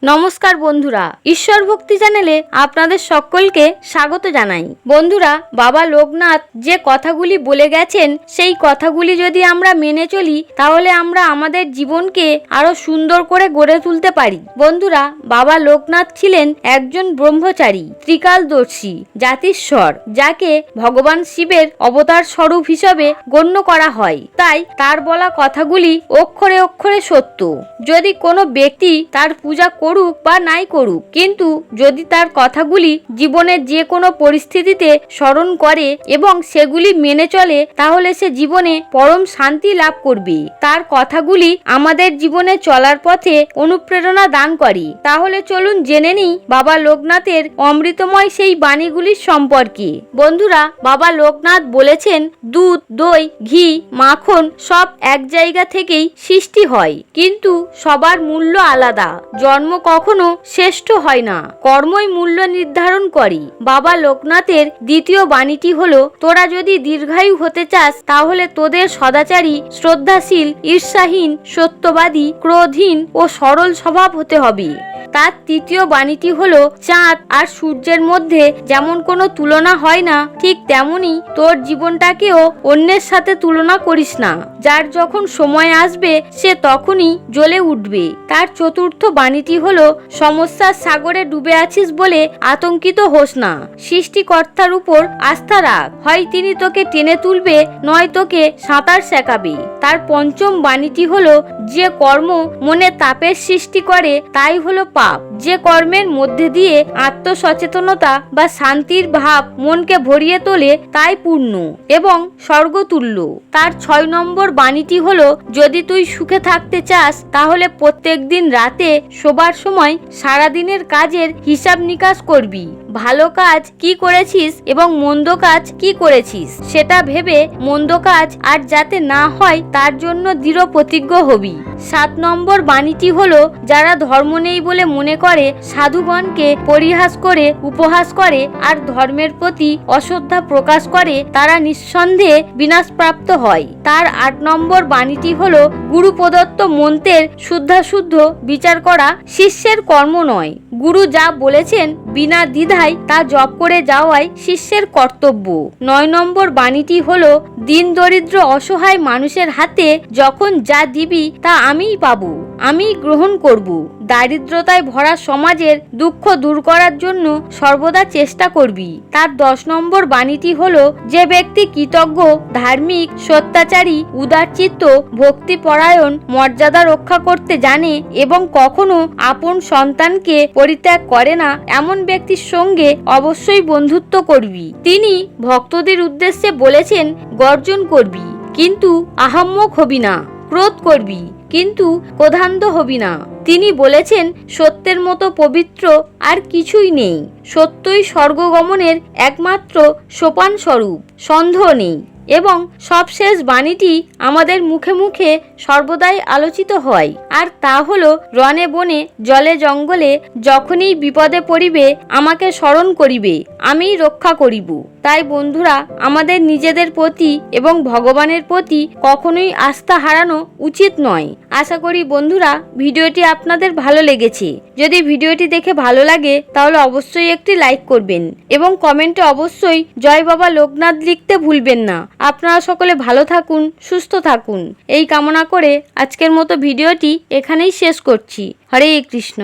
নমস্কার বন্ধুরা, ঈশ্বর ভক্তি চ্যানেলে আপনাদের সকলকে স্বাগত জানাই। বন্ধুরা, বাবা লোকনাথ যে কথাগুলি বলে গেছেন সেই কথাগুলি যদি আমরা মেনে চলি তাহলে আমরা আমাদের জীবনকে আরো সুন্দর করে গড়ে তুলতে পারি। বন্ধুরা, বাবা লোকনাথ ছিলেন একজন ব্রহ্মচারী, ত্রিকালদর্শী, জাতিস্বর, যাকে ভগবান শিবের অবতার স্বরূপ হিসাবে গণ্য করা হয়। তাই তার বলা কথাগুলি অক্ষরে অক্ষরে সত্য। যদি কোনো ব্যক্তি তার পূজা করুক বা নাই করুক, কিন্তু যদি তার কথাগুলি জীবনের যে কোনো পরিস্থিতিতে স্মরণ করে এবং সেগুলি মেনে চলে তাহলে সে জীবনে পরম শান্তি লাভ করবে। তার কথাগুলি আমাদের জীবনে চলার পথে অনুপ্রেরণা দান করে। তাহলে চলুন জেনে নিই বাবা লোকনাথের অমৃতময় সেই বাণীগুলির সম্পর্কে। বন্ধুরা, বাবা লোকনাথ বলেছেন, দুধ, দই, ঘি, মাখন সব এক জায়গা থেকেই সৃষ্টি হয়, কিন্তু সবার মূল্য আলাদা। জন্ম কখনো শ্রেষ্ঠ হয় না, কর্মই মূল্য নির্ধারণ করে। বাবা লোকনাথের দ্বিতীয় বাণীটি হলো, তোরা যদি দীর্ঘায়ু হতে চাস তাহলে তোদের সদাচারী, শ্রদ্ধাশীল, ঈর্ষাহীন, সত্যবাদী, ক্রোধহীন ও সরল স্বভাব হতে হবে। তার তৃতীয় বাণীটি হলো, চাঁদ আর সূর্যের মধ্যে যেমন কোনো তুলনা হয় না, ঠিক তেমনি তোর জীবনটাকেও অন্যের সাথে তুলনা করিস না। যার যখন সময় আসবে সে তখনই জ্বলে উঠবে। তার চতুর্থ বাণীটি হলো, সমস্যার সাগরে ডুবে আছিস বলে আতঙ্কিত হোস না, সৃষ্টিকর্তার উপর আস্থা রাখ, হয় তিনি তোকে টেনে তুলবে নয় তোকে সাঁতার শেখাবে। তার পঞ্চম বাণীটি হলো, যে কর্ম মনে তাপের সৃষ্টি করে তাই হলো পাপ, যে কর্মের মধ্যে দিয়ে আত্মসচেতনতা বা শান্তির ভাব মনকে ভরিয়ে তোলে তাই পূর্ণ এবং স্বর্গতুল্য। তার 6 নম্বর বাণীটি হলো, যদি তুই সুখে থাকতে চাস তাহলে প্রত্যেক দিন রাতে শোবার সময় সারাদিনের কাজের হিসাব নিকাশ করবি। ভালো কাজ কি করেছিস এবং মন্দ কাজ কি করেছিস সেটা ভেবে মন্দ কাজ আর যাতে না হয় তার জন্য দৃঢ় প্রতিজ্ঞ হবি। 7 নম্বর বাণীটি হলো, যারা ধর্ম নেই বলে মনে করে, সাধুগণকে পরিহাস করে, উপহাস করে আর ধর্মের প্রতি অশ্রদ্ধা প্রকাশ করে, তারা নিঃসন্দেহে বিনাশপ্রাপ্ত হয়। তার 8 নম্বর বাণীটি হলো, গুরু প্রদত্ত মন্ত্রের শুদ্ধাশুদ্ধ বিচার করা শিষ্যের কর্ম নয়, গুরু যা বলেছেন বিনা দ্বিধায় তা জপ করে যাওয়াই শিষ্যের কর্তব্য। 9 নম্বর বাণীটি হলো, দিন দরিদ্র অসহায় মানুষের হাতে যখন যা দিবি তা আমিই পাবো, আমি গ্রহণ করব। দারিদ্রতায় ভরা সমাজের দুঃখ দূর করার জন্য সর্বদা চেষ্টা করবি। তার 10 নম্বর বাণীটি হলো, যে ব্যক্তি কৃতজ্ঞ, ধার্মিক, সত্যাচারী, উদারচিত্ত, ভক্তিপরায়ণ, মর্যাদা রক্ষা করতে জানে এবং কখনো আপন সন্তানকে পরিত্যাগ করে না, এমন ব্যক্তির সঙ্গে অবশ্যই বন্ধুত্ব করবি। তিনি ভক্তদের উদ্দেশ্যে বলেছেন, গর্জন করবি কিন্তু আহাম্মক হবি না, ক্রোধ করবি কিন্তু ক্রোধান্ধ হবি না। তিনি বলেছেন, সত্যের মতো পবিত্র আর কিছুই নেই, সত্যই স্বর্গগমনের একমাত্র সোপান স্বরূপ, সন্দেহ নেই। এবং সবশেষ বাণীটি আমাদের মুখে মুখে সর্বদাই আলোচিত হয়, আর তা হলো, রণে বনে জলে জঙ্গলে যখনই বিপদে পড়িবে আমাকে স্মরণ করিবে, আমি রক্ষা করিব। তাই বন্ধুরা, আমাদের নিজেদের প্রতি এবং ভগবানের প্রতি কখনোই আস্থা হারানো উচিত নয়। আশা করি বন্ধুরা ভিডিওটি আপনাদের ভালো লেগেছে। যদি ভিডিওটি দেখে ভালো লাগে তাহলে অবশ্যই একটি লাইক করবেন এবং কমেন্টে অবশ্যই জয় বাবা লোকনাথ লিখতে ভুলবেন না। আপনারা সকলে ভালো থাকুন, সুস্থ থাকুন এই কামনা করে আজকের মতো ভিডিওটি এখানেই শেষ করছি। হরে কৃষ্ণ।